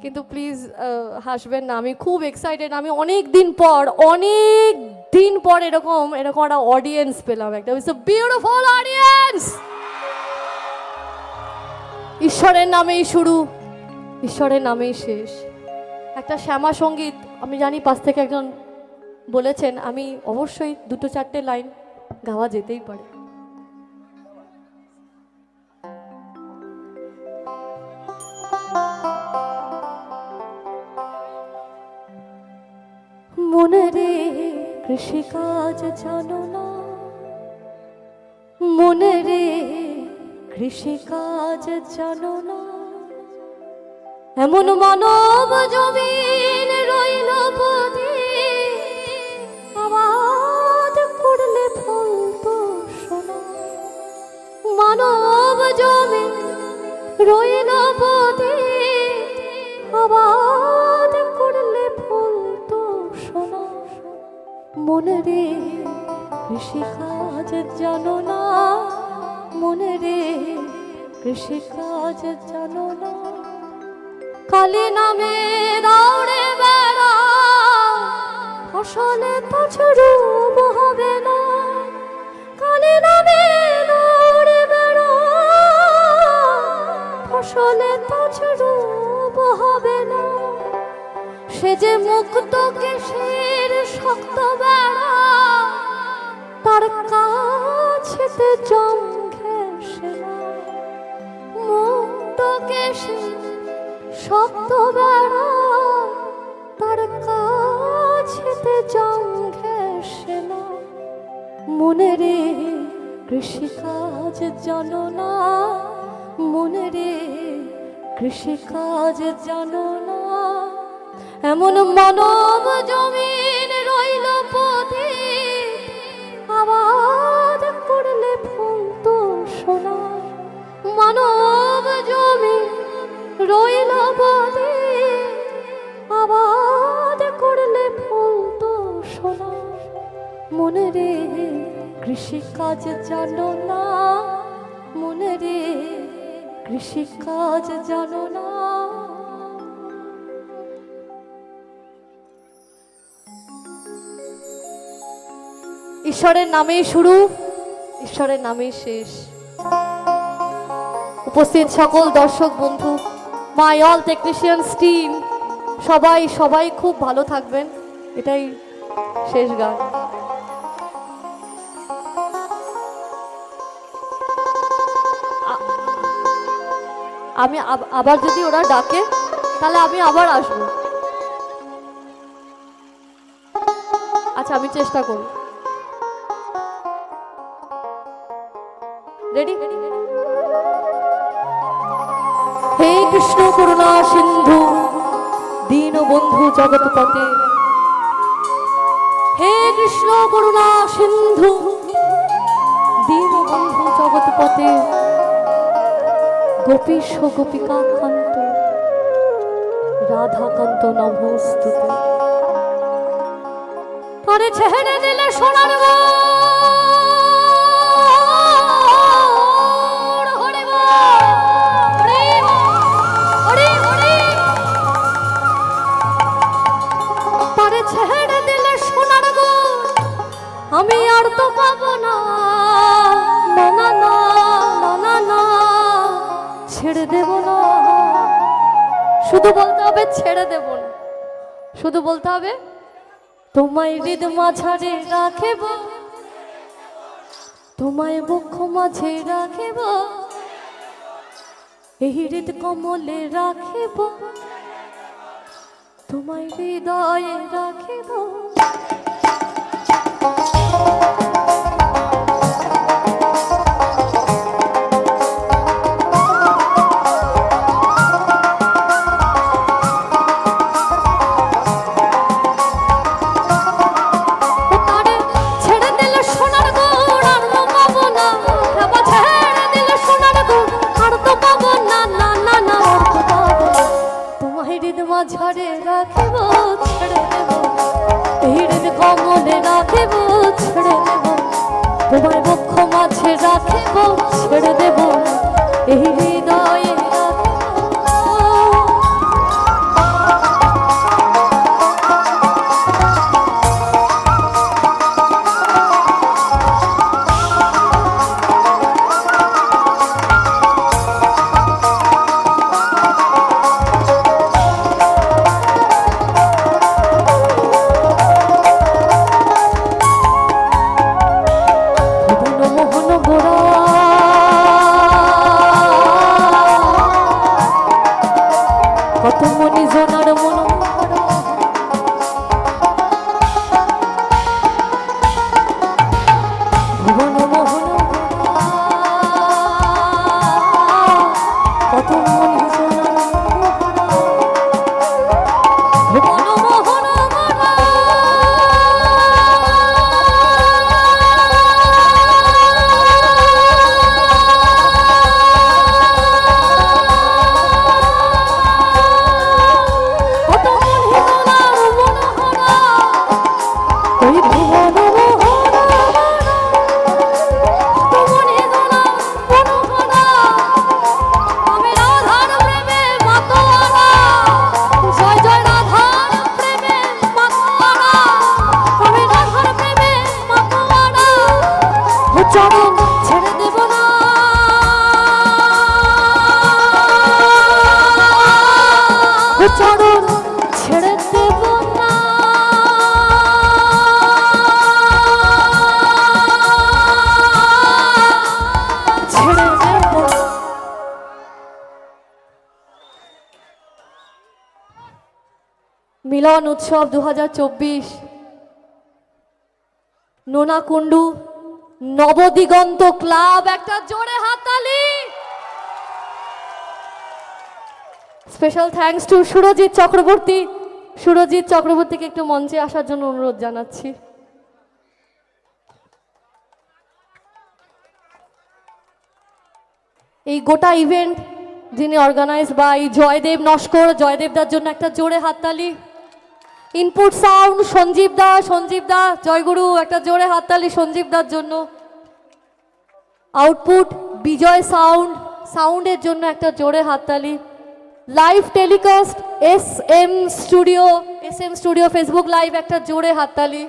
কিন্তু প্লিজ হাসবেন না, আমি খুব এক্সাইটেড। আমি অনেক দিন পর এরকম একটা অডিয়েন্স পেলাম। একটা ইটস আ বিউটিফুল অডিয়েন্স। ঈশ্বরের নামেই শুরু, ঈশ্বরের নামেই শেষ। একটা শ্যামা সঙ্গীত, আমি জানি পাশ থেকে একজন বলেছেন, আমি অবশ্যই দুটো চারটে লাইন গাওয়া যেতেই পারে। মনে রে কৃষিকাজ জানো না, মনে রে কৃষিকাজ জানো না, এমন মানব জমিন রইল পদে, আবাদ করলে ফল তো শোনা। মানব জমিন রইল পদে, আবাদ করলে ফল তো শোনা। মনে রে কৃষিকাজ জানো না, মনে রে কৃষিকাজ জানো না। কালী নামে দৌড়ে বেড়া, ফসলে তো রূপ হবে না। কালী নামে দৌড়ে বেড়া, ফসলে তো রূপ হবে না। সে যে মুক্ত কেশের শক্ত বেড়া, তার কাছেতে জম ঘেঁষে না। মুক্ত কেশের শক্ত বেড়া, তার কাছেতে জম ঘেঁষে না। মনে রে কৃষিকাজ জানো না, মনে রে কৃষিকাজ জানো না, এমন মানব জমিন রইল পথে, আবাদ করলে ফল তো শোনা। মানব জমিন রইল পথে, আবাদ করলে ফল তো শোনা। মনে রে কৃষিকাজ জানো না, মনে রে কৃষিকাজ জানো না। ঈশ্বরের নামেই শুরু, ঈশ্বরের নামেই শেষ। উপস্থিত সকল দর্শক বন্ধু, মাই অল টেকনিশিয়ানস টিম, সবাই খুব ভালো থাকবেন। এটাই শেষ গান। আমি আবার যদি ওরা ডাকে তাহলে আমি আবার আসবো। আচ্ছা, আমি চেষ্টা করব। রেডি? হে কৃষ্ণ করুণা সিন্ধু দীনবন্ধু জগৎপতে, হে কৃষ্ণ করুণা সিন্ধু দীনবন্ধু জগৎপতে, গোপীশ গোপিকা কান্ত রাধাকান্ত নমস্তুতে। তারে ছেড়ে দিলে সোনার গো, ছেড়ে দিলে সোনার গো, আমি আর তো পাবো না। না না না না না, ছেড়ে দেব না। শুধু বলতে হবে ছেড়ে দেব না, শুধু বলতে হবে তোমায় হৃদ মাঝারে রাখিব, তোমায় বক্ষ মাঝে রাখিব, এই হৃদ কমলে রাখিব, তোমায় হৃদয়ে রাখিব। মাঝারে রাখিব, ছেড়ে দেব, হৃদ কমলে রাখিব, ছেড়ে দেব, তোমার বক্ষ মাঝে রাখিব, ছেড়ে দেব, এই হৃদয়ে রাখিব। কত মনি জোনার মনোহরা ভুবন মোহন কত মনি জোনার ভুবন মোহন চরণ ছেড়ে দেব না চরণ ছেড়ে দেব না ছেড়ে দেব মিলন উৎসব 2024 নোনাকুণ্ডু নবদিগন্ত ক্লাব একটা জোরে হাততালি স্পেশাল থ্যাঙ্কস টু সুরজিৎ চক্রবর্তীকে একটু মঞ্চে আসার জন্য অনুরোধ জানাচ্ছি এই গোটা ইভেন্ট যিনি অর্গানাইজ বাই জয়দেব নস্কর জয়দেবদার জন্য একটা জোরে হাততালি ইনপুট সাউন্ড সঞ্জীব দা জয়গুরু একটা জোরে হাততালি সঞ্জীব দার জন্য আউটপুট বিজয় সাউন্ডের জন্য একটা জোরে হাততালি live telecast S M studio Facebook live একটা জোরে হাততালি